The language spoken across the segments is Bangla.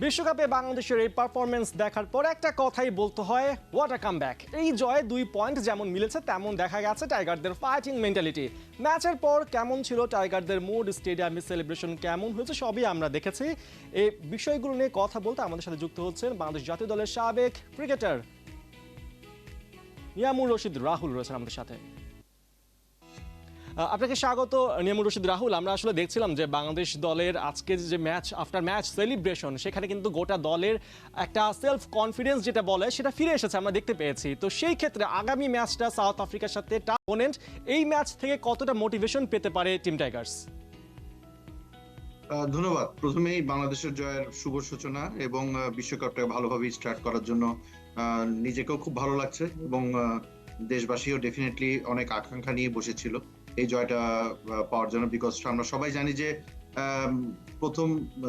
বিশ্বকাপে বাংলাদেশের এই পারফরমেন্স দেখার পর একটা কথাই বলতে হয়, হোয়াট আ কামব্যাক। এই জয়ে 2 পয়েন্ট যেমন মিলেছে তেমন দেখা গেছে টাইগারদের ফাইটিং মেন্টালিটি। ম্যাচের পর কেমন ছিল টাইগারদের মুড, স্টেডিয়ামে সেলিব্রেশন কেমন হয়েছে সবই আমরা দেখেছি। এই বিষয়গুলো নিয়ে কথা বলতে আমাদের সাথে যুক্ত হচ্ছেন বাংলাদেশ জাতীয় দলের সাবেক ক্রিকেটার নিয়ামুর রশিদ রাহুল রয়েছেন আমাদের সাথে। আপনাকে স্বাগত নিয়ামুর রশিদ রাহুল। আমরা আসলে দেখছিলাম যে বাংলাদেশ দলের আজকে যে ম্যাচ আফটার ম্যাচ সেলিব্রেশন, সেখানে কিন্তু গোটা দলের একটা সেলফ কনফিডেন্স যেটা বলে সেটা ফিরে এসেছে, আমরা দেখতে পেয়েছি। তো সেই ক্ষেত্রে আগামী ম্যাচটা সাউথ আফ্রিকার সাথে টাফ অপোনেন্ট, এই ম্যাচ থেকে কতটা মোটিভেশন পেতে পারে টিম টাইগার্স? ধন্যবাদ। প্রথমেই বাংলাদেশের জয়ের শুভ সূচনা এবং বিশ্বকাপটা ভালোভাবে স্টার্ট করার জন্য নিজেকেও খুব ভালো লাগছে এবং দেশবাসীও ডেফিনেটলি অনেক আকাঙ্ক্ষা নিয়ে বসেছিল এই জয়টা পাওয়ার জন্য। বিকজ আমরা সবাই জানি যে প্রথম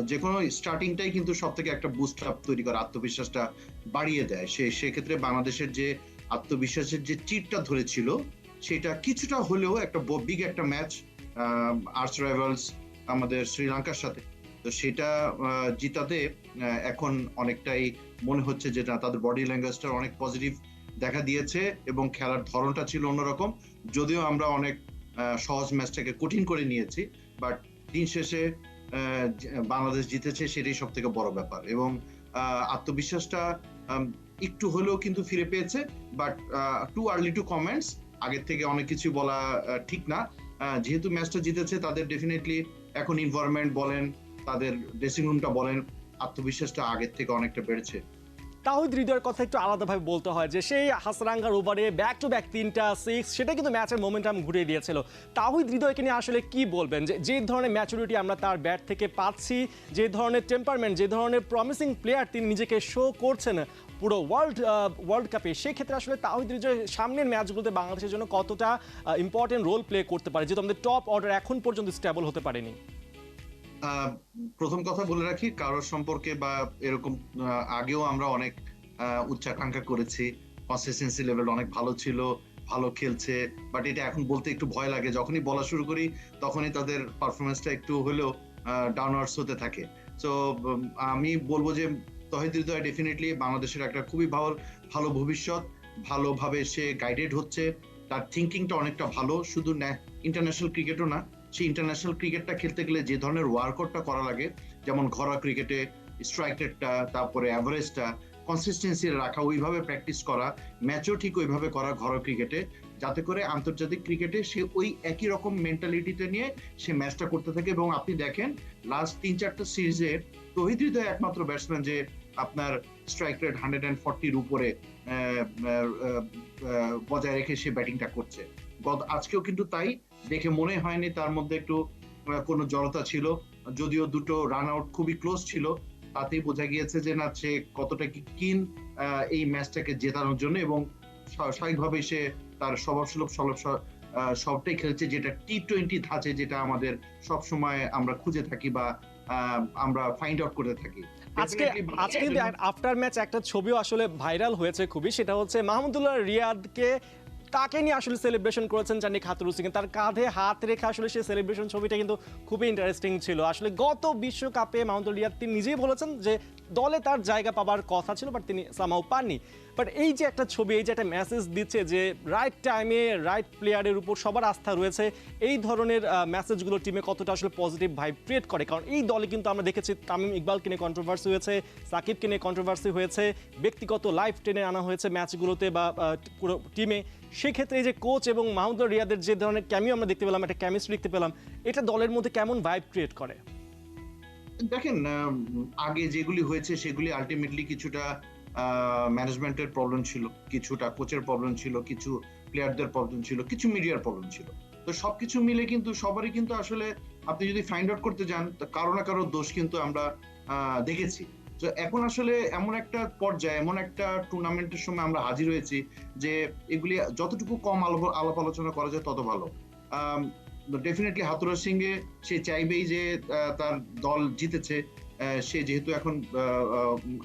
যে কোনো স্টার্টিংটাই কিন্তু সব থেকে একটা বুস্ট আপ তৈরি করে, আত্মবিশ্বাসটা বাড়িয়ে দেয়। সেক্ষেত্রে বাংলাদেশের যে আত্মবিশ্বাসের যে চিরটা ধরেছিল সেটা কিছুটা হলেও একটা বিগ একটা ম্যাচ আর্চ রাইভালস আমাদের শ্রীলঙ্কার সাথে, তো সেটা জিতাতে এখন অনেকটাই মনে হচ্ছে যে তাদের বডি ল্যাঙ্গুয়েজটা অনেক পজিটিভ দেখা দিয়েছে এবং খেলার ধরনটা ছিল অন্যরকম। যদিও আমরা অনেক সহজ ম্যাচটাকে কঠিন করে নিয়েছি, বাট দিন শেষে বাংলাদেশ জিতেছে, সেটাই সব থেকে বড় ব্যাপার। এবং আত্মবিশ্বাসটা একটু হলেও কিন্তু ফিরে পেয়েছে, but too early two comments. আগের থেকে অনেক কিছু বলা ঠিক না। যেহেতু ম্যাচটা জিতেছে, তাদের ডেফিনেটলি এখন এনভায়রনমেন্ট বলেন, তাদের ড্রেসিং রুমটা বলেন, আত্মবিশ্বাসটা আগের থেকে অনেকটা বেড়েছে। তাহিদ হৃদয়ের কথা একটু আলাদাভাবে বলতে হয় যে সেই হাসরাঙ্গার ওভারে ব্যাক টু ব্যাক 3টা 6, সেটা কিন্তু ম্যাচের মোমেন্টাম ঘুরিয়ে দিয়েছিল। তাহিদ হৃদয়কে নিয়ে আসলে কি বলবেন, যে ধরনের ম্যাচুরিটি আমরা তার ব্যাট থেকে পাচ্ছি, যে ধরনের টেম্পারমেন্ট, যে ধরনের প্রমিসিং প্লেয়ার তিনি নিজেকে শো করছেন পুরো ওয়ার্ল্ড কাপে, সেক্ষেত্রে আসলে তাহিদ হৃদয় সামনের ম্যাচগুলোতে বাংলাদেশের জন্য কতটা ইম্পর্টেন্ট রোল প্লে করতে পারে, যেহেতু আমাদের টপ অর্ডার এখন পর্যন্ত স্টেবল হতে পারেনি? প্রথম কথা বলে রাখি, কারোর সম্পর্কে বা এরকম আগেও আমরা অনেক উচ্চাকাঙ্ক্ষা করেছি। কনসিস্টেন্সি লেভেল অনেক ভালো ছিল, ভালো খেলছে, বাট এটা এখন বলতে একটু ভয় লাগে। যখনই বলা শুরু করি তখনই তাদের পারফরমেন্সটা একটু হলেও ডাউনওয়ার্ডস হতে থাকে। তো আমি বলবো যে তহিদ হৃদয় ডেফিনেটলি বাংলাদেশের একটা খুবই ভালো ভবিষ্যৎ। ভালোভাবে সে গাইডেড হচ্ছে, তার থিঙ্কিংটা অনেকটা ভালো। শুধু ইন্টারন্যাশনাল ক্রিকেটও না, সেই ইন্টারন্যাশনাল ক্রিকেটটা খেলতে গেলে যে ধরনের ওয়ার্কআউটটা করা লাগে, যেমন ঘরোয়া ক্রিকেটে স্ট্রাইক রেটটা, তারপরে অ্যাভারেজটা, কনসিস্টেন্সি রাখা, ওইভাবে প্র্যাকটিস করা, ম্যাচও ঠিক ওইভাবে করা ঘরোয়া ক্রিকেটে, যাতে করে আন্তর্জাতিক ক্রিকেটে সে ওই একই রকম মেন্টালিটিতে নিয়ে সে ম্যাচটা করতে থাকে। এবং আপনি দেখেন লাস্ট 3-4টা সিরিজে তহিদ হৃদয় একমাত্র ব্যাটসম্যান যে আপনার স্ট্রাইক রেট 140-র উপরে বজায় রেখে সে ব্যাটিংটা করছে। আজকেও কিন্তু তাই, দেখে মনে হয়নি তার মধ্যে একটু কোনো জড়তা ছিল। যদিও দুটো রান আউট খুবই ক্লোজ ছিল, তাতেই বোঝা গিয়েছে যে না, সে কতটা কিন এই ম্যাচটাকে জেতানোর জন্য। এবং স্বাভাবিকভাবেই সে তার স্বভাবসুলভ সবটাই খেলেছে, যেটা টি-20 ধাঁচে, যেটা আমাদের সব সময় আমরা খুঁজে থাকি বা আমরা ফাইন্ড আউট করতে থাকি। আজকে কিন্তু আফটার ম্যাচ একটা ছবিও আসলে ভাইরাল হয়েছে খুবই, সেটা হচ্ছে মাহমুদুল্লাহ রিয়াদকে, তাকে নিয়ে আসলে সেলিব্রেশন করেছেন জানি খাতুরু সিং, তার কাঁধে হাত রেখে আসলে সেই সেলিব্রেশন ছবিটা কিন্তু খুবই ইন্টারেস্টিং ছিল। আসলে গত বিশ্বকাপে মাহমুদুল্লাহ রিয়াদ তিনি নিজেই বলেছেন যে দলে তার জায়গা পাবার কথা ছিল, বাট তিনি সামাও পাননি। বাট এই যে একটা ছবি, এই যে একটা মেসেজ দিচ্ছে যে রাইট টাইমে রাইট প্লেয়ারের উপর সবার আস্থা রয়েছে, এই ধরনের মেসেজগুলো টিমে কতটা আসলে পজিটিভ ভাইব ক্রিয়েট করে। কারণ এই দলে কিন্তু আমরা দেখেছি তামিম ইকবালকে নিয়ে কন্ট্রোভার্সি হয়েছে, সাকিবকে নিয়ে কন্ট্রোভার্সি হয়েছে, ব্যক্তিগত লাইফ টেনে আনা হয়েছে ম্যাচগুলোতে বা পুরো টিমে। সেক্ষেত্রে এই যে কোচ এবং মাহমুদুল্লাহ রিয়াদের যে ধরনের ক্যামিও আমরা দেখতে পেলাম, একটা কেমিস্ট্রি দেখতে পেলাম, এটা দলের মধ্যে কেমন ভাইব ক্রিয়েট করে? দেখেন, আগে যেগুলি হয়েছে সেগুলি আলটিমেটলি কিছুটা ম্যানেজমেন্টের প্রবলেম ছিল, কিছুটা কোচের প্রবলেম ছিল, কিছু প্লেয়ারদের প্রবলেম ছিল, কিছু মিডিয়ার প্রবলেম ছিল। তো সবকিছু মিলে কিন্তু সবারই কিন্তু আসলে আপনি যদি ফাইন্ড আউট করতে যান, কারো না কারো দোষ কিন্তু আমরা দেখেছি। তো এখন আসলে এমন একটা পর্যায়ে, এমন একটা টুর্নামেন্টের সময় আমরা হাজির হয়েছি যে এগুলি যতটুকু কম আলাপ আলোচনা করা যায় তত ভালো। ডেফিনেটলি হাতুড়া সিংহে সে চাইবেই যে তার দল জিতেছে, সে যেহেতু এখন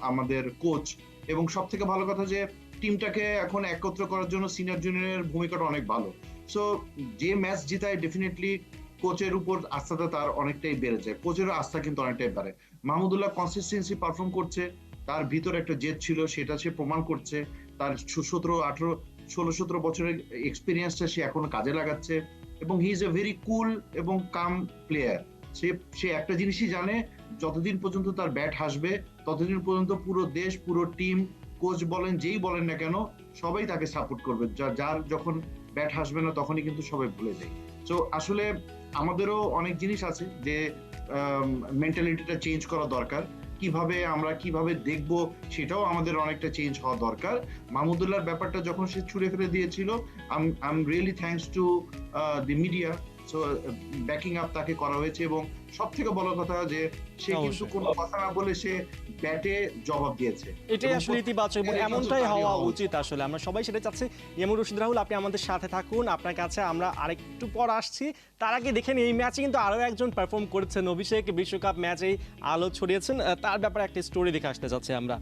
আমাদের কোচ, এবং সব থেকে ভালো কথা যে টিমটাকে এখন একত্র করার জন্য সিনিয়র জুনিয়রের ভূমিকাটা অনেক ভালো। সো যে ম্যাচ জিতায় ডেফিনেটলি কোচের উপর আস্থাটা তার অনেকটাই বেড়ে যায়, কোচেরও আস্থা কিন্তু অনেকটাই বাড়ে। মাহমুদুল্লাহ কনসিস্টেন্সি পারফর্ম করছে, তার ভিতরে একটা জেদ ছিল, সেটা সে প্রমাণ করছে। তার 16-17 বছরের এক্সপিরিয়েন্সটা সে এখনো কাজে লাগাচ্ছে, এবং হি ইজ এ ভেরি কুল এবং কাম প্লেয়ার। সে সে একটা জিনিসই জানে, যতদিন পর্যন্ত তার ব্যাট হাসবে ততদিন পর্যন্ত পুরো দেশ, পুরো টিম, কোচ বলেন যেই বলেন না কেন, সবাই তাকে সাপোর্ট করবে। যার যখন ব্যাট হাসবে না তখনই কিন্তু সবাই ভুলে যায়। তো আসলে আমাদেরও অনেক জিনিস আছে যে মেন্টালিটিটা চেঞ্জ করা দরকার। কিভাবে দেখবো সেটাও আমাদের অনেকটা চেঞ্জ হওয়া দরকার। মাহমুদুল্লাহর ব্যাপারটা যখন সে ছুঁড়ে ফেলে দিয়েছিল, I am really thanks to the media. So backing up তাকে করা হয়েছে, এবং সব থেকে বড় কথা যে সে কিন্তু অবশ্যই। কোনো কথা না বলে সে ব্যাটে জবাব দিয়েছে। এটাই এবং আসলে ইতিবাচক এবং প্রত্যেকটা এমনটাই তারই হওয়া হওয়া উচিত। আসলে আমরা সবাই সেটা চাচ্ছি। ইমামুর রশিদ রাহুল, আপনি আমাদের সাথে থাকুন, আপনার কাছে আমরা আরেকটু পর আসছি। তার আগে দেখেন এই ম্যাচে কিন্তু আরো একজন পারফর্ম করেছেন, অভিষেক বিশ্বকাপ ম্যাচেই আলো ছড়িয়েছেন। তার ব্যাপারে একটা স্টোরি দেখে আসতে যাচ্ছি আমরা।